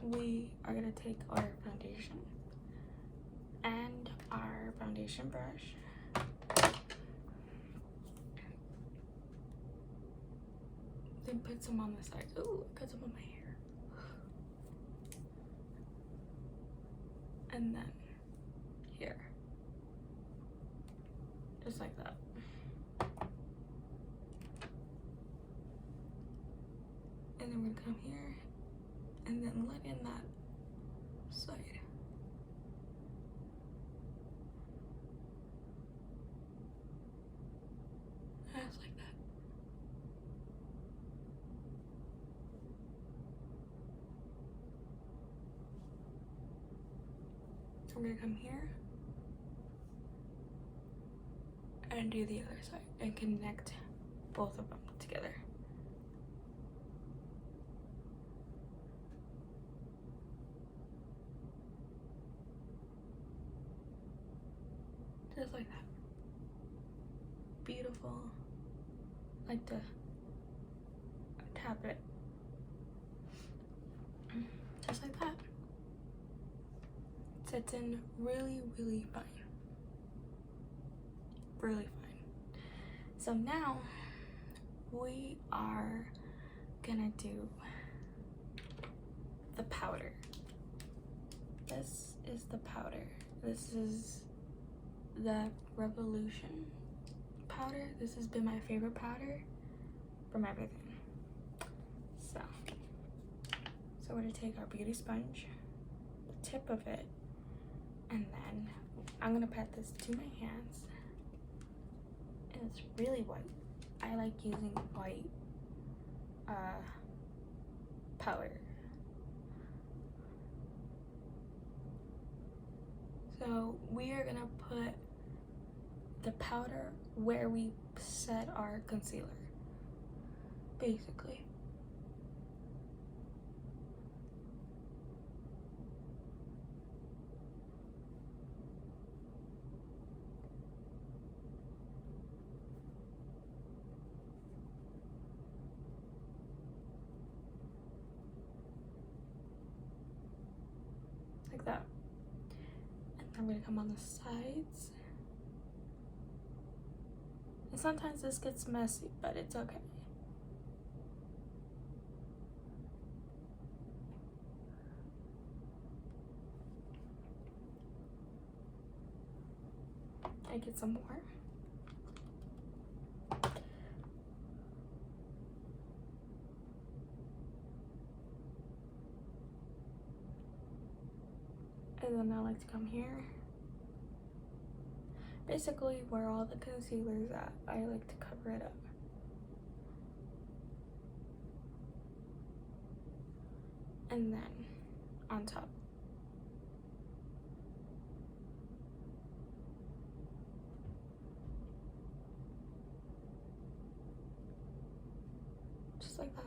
we are gonna take our foundation and our foundation brush. Then put some on the side. Ooh, I got some on my hair. And then here. Just like that. And then we're gonna come here and then let in that side. Just like that. We're gonna come here and do the other side and connect both of them together. Just like that. Beautiful. Like to tap it. Just like that. Sets in really fine. Really fine. So now we are gonna do the powder. This is the powder. This is the Revolution powder. This has been my favorite powder from everything. So we're gonna take our beauty sponge, the tip of it, and then I'm gonna pat this to my hands. And it's really white. I like using white powder. So we are gonna put the powder where we set our concealer, basically. Like that. And I'm gonna come on the sides. And sometimes this gets messy, but it's okay. I get some more. And then I like to come here. Basically where all the concealer's at, I like to cover it up. And then on top. Just like that.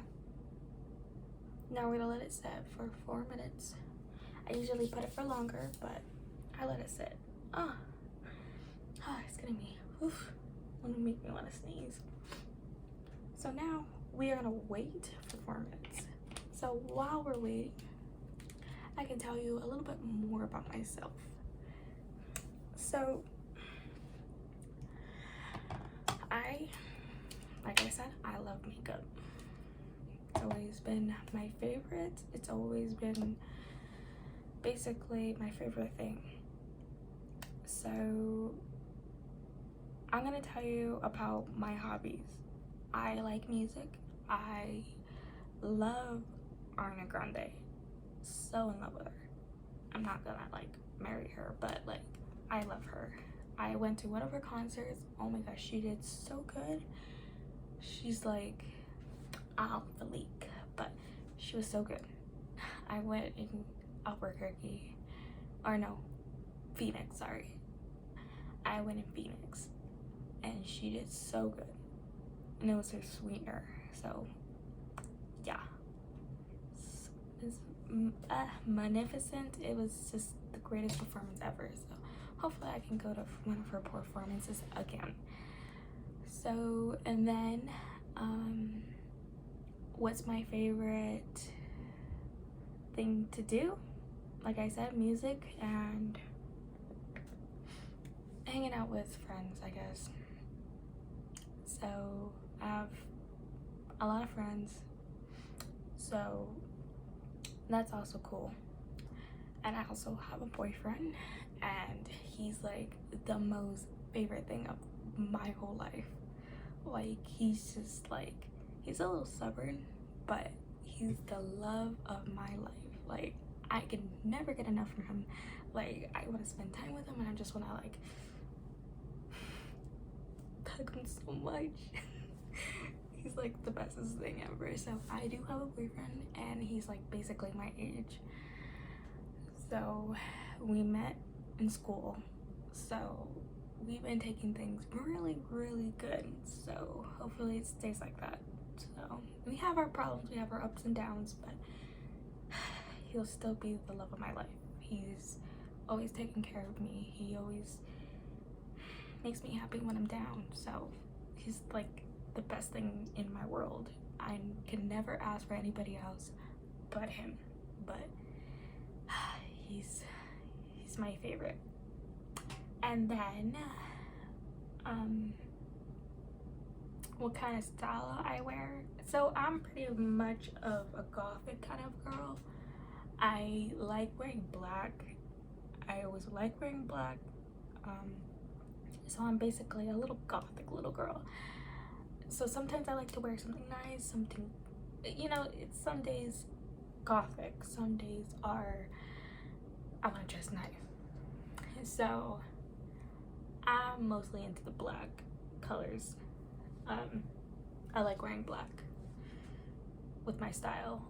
Now we're gonna let it set for 4 minutes. I usually put it for longer, but I let it sit. It's getting me. Oof. It'll make me want to sneeze. So now we are gonna wait for 4 minutes. So while we're waiting, I can tell you a little bit more about myself. So like I said, I love makeup. It's always been my favorite. It's always been basically my favorite thing. So I'm gonna tell you about my hobbies. I like music. I love Ariana Grande. So in love with her. I'm not gonna like marry her, but like I love her. I went to one of her concerts. Oh my gosh, she did so good. She's like Alphalique, but she was so good. I went in Albuquerque, or no, Phoenix, sorry. I went in Phoenix and she did so good. And it was her sweetener, so yeah. It's magnificent. It was just the greatest performance ever, so hopefully I can go to one of her performances again. So, and then what's my favorite thing to do? Like I said, music and hanging out with friends, I guess. So I have a lot of friends, so that's also cool. And I also have a boyfriend, and he's like the most favorite thing of my whole life. Like he's just like, he's a little stubborn, but he's the love of my life. Like I can never get enough from him. Like I want to spend time with him, and I just want to like hug him so much. He's like the bestest thing ever. So I do have a boyfriend, and he's like basically my age. So we met in school, so we've been taking things really good, so hopefully it stays like that. So we have our problems, we have our ups and downs, but he'll still be the love of my life. He's always taking care of me. He always makes me happy when I'm down. So he's like the best thing in my world. I can never ask for anybody else but him. But he's my favorite. And then what kind of style I wear? So I'm pretty much of a gothic kind of girl. I like wearing black. I always like wearing black. So I'm basically a little gothic little girl. So sometimes I like to wear something nice, something, you know, it's some days gothic, some days are I want to dress nice. So I'm mostly into the black colors. I like wearing black with my style.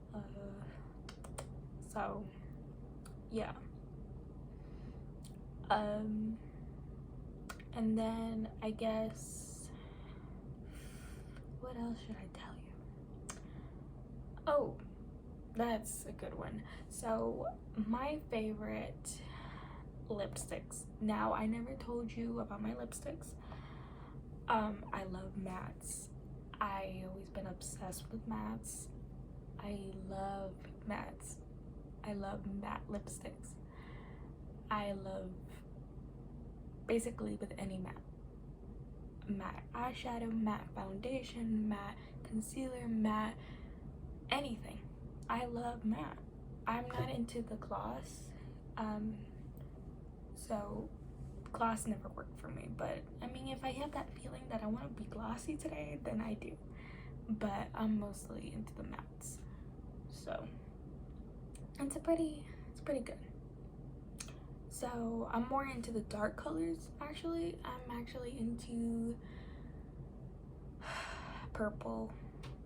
So yeah. And then I guess what else should I tell you? Oh, that's a good one. So my favorite lipsticks. Now, I never told you about my lipsticks. I love mattes. I always been obsessed with mattes. I love mattes. I love matte lipsticks. I love basically with any matte. Matte eyeshadow, matte foundation, matte concealer, matte anything. I love matte. I'm not into the gloss. So gloss never worked for me, but I mean, if I have that feeling that I want to be glossy today, then I do. But I'm mostly into the mattes, so it's pretty good. So I'm more into the dark colors. Actually, I'm actually into purple,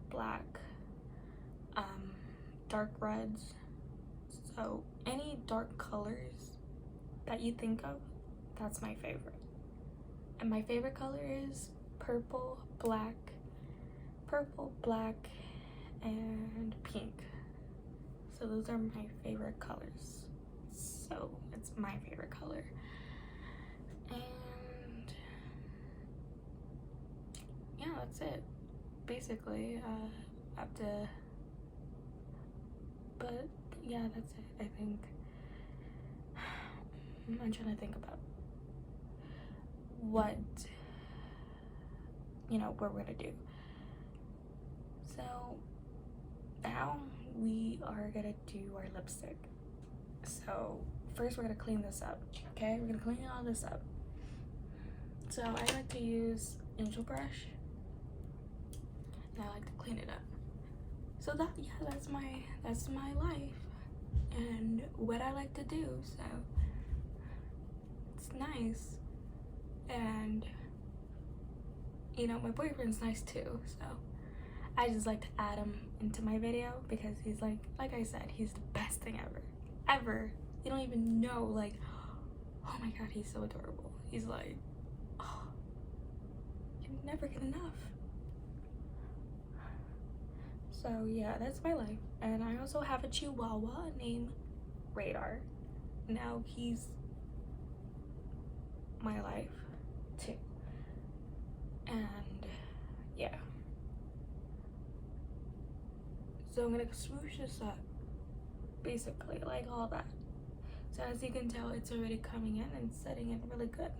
black, dark reds. So any dark colors that you think of, that's my favorite. And my favorite color is purple, black, and pink. So those are my favorite colors. So it's my favorite color. And yeah, that's it. Basically, have to, but yeah, that's it. I think I'm trying to think about what, what we're gonna do. So now we are gonna do our lipstick. So first we're gonna clean this up, okay? We're gonna clean all this up. So I like to use Angel Brush, and I like to clean it up. So that's my life and what I like to do. So it's nice, and my boyfriend's nice too. So I just like to add him into my video because he's like I said, he's the best thing ever. You don't even know, like, oh my god, he's so adorable. He's like, oh, you never get enough. So yeah, that's my life. And I also have a chihuahua named Radar. Now he's my life too. And yeah, so I'm gonna swoosh this up, basically, like all that. So as you can tell, it's already coming in and setting in really good.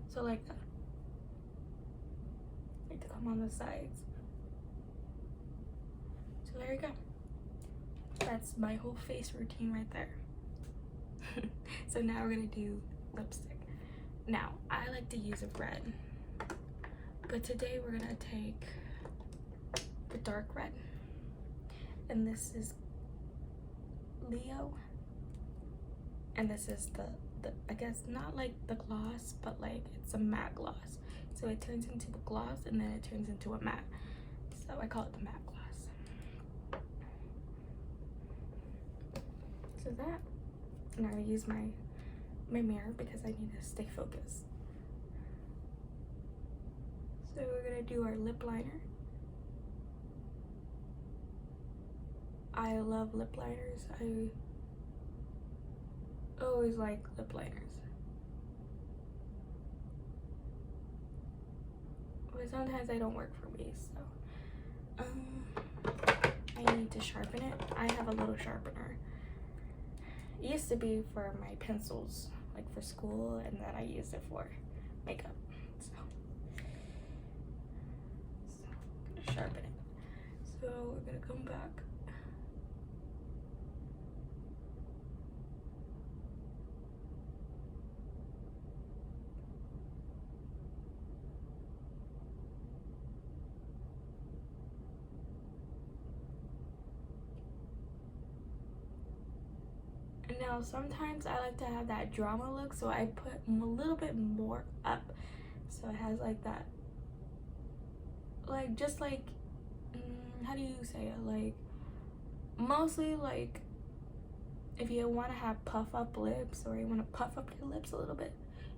So like that. Like to come on the sides. So there you go. That's my whole face routine right there. So now we're gonna do lipstick. Now, I like to use a red, but today we're gonna take the dark red, and this is Leo, and this is the I guess not like the gloss, but like it's a matte gloss. So it turns into the gloss and then it turns into a matte. So I call it the matte gloss. So that, and I use my mirror because I need to stay focused. So we're gonna do our lip liner. I love lip liners. I always like lip liners. But sometimes they don't work for me, so I need to sharpen it. I have a little sharpener. It used to be for my pencils, like for school, and then I used it for makeup. So I'm gonna sharpen it. So we're gonna come back. Now sometimes I like to have that drama look, so I put a little bit more up, so it has like that, like just like how do you say it, like mostly like if you want to have puff up lips or you want to puff up your lips a little bit,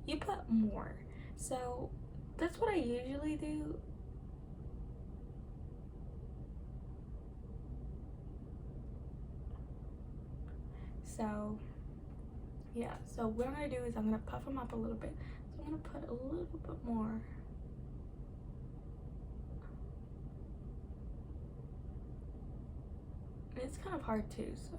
you put more, So that's what I usually do. So yeah, so what I'm gonna do is I'm gonna puff them up a little bit. So I'm gonna put a little bit more. And it's kind of hard too, so.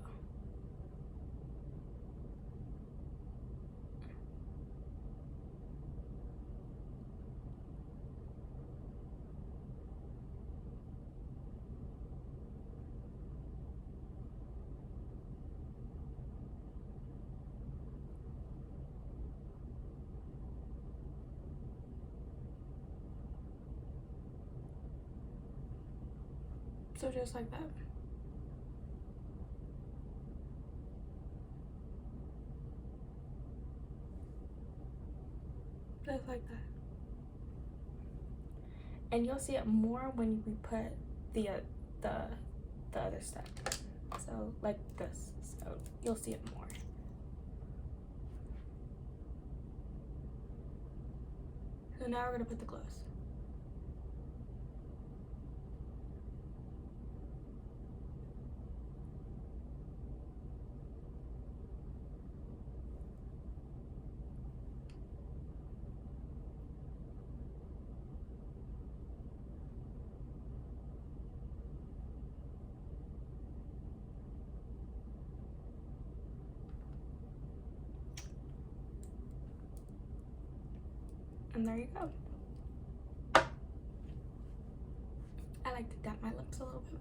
So just like that. Just like that. And you'll see it more when we put the other stuff. So like this. So you'll see it more. So now we're gonna put the gloss. And there you go. I like to dab my lips a little bit.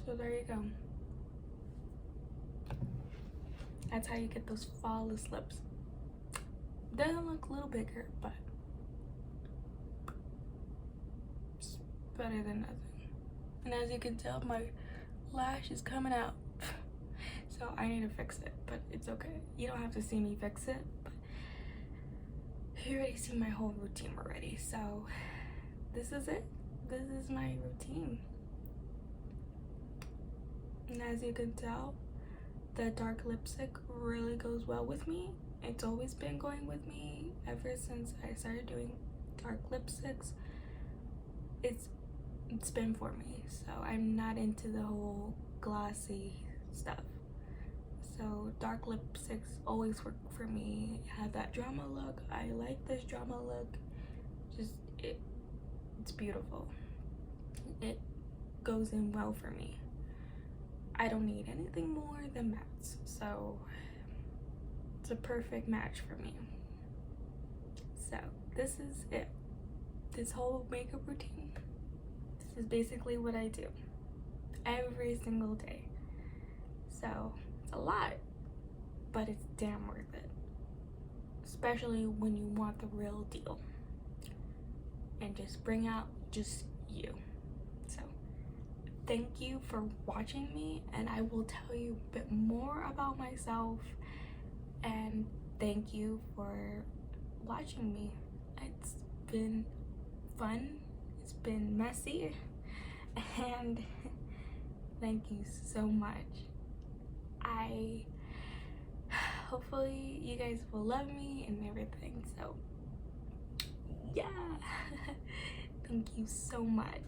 So there you go. That's how you get those flawless lips. Doesn't look a little bigger, but it's better than nothing. And as you can tell, my lash is coming out. So I need to fix it, but it's okay. You don't have to see me fix it, but you already see my whole routine already. So this is it. This is my routine. And as you can tell, the dark lipstick really goes well with me. It's always been going with me ever since I started doing dark lipsticks. It's been for me. So I'm not into the whole glossy stuff. So dark lipsticks always work for me. Have that drama look. I like this drama look. Just it's beautiful. It goes in well for me. I don't need anything more than mattes, so it's a perfect match for me. So this is it. This whole makeup routine, this is basically what I do every single day. So it's a lot, but it's damn worth it, especially when you want the real deal and just bring out just you. So thank you for watching me, and I will tell you a bit more about myself. And thank you for watching me. It's been fun, it's been messy, and thank you so much. I hopefully you guys will love me and everything. So yeah. Thank you so much.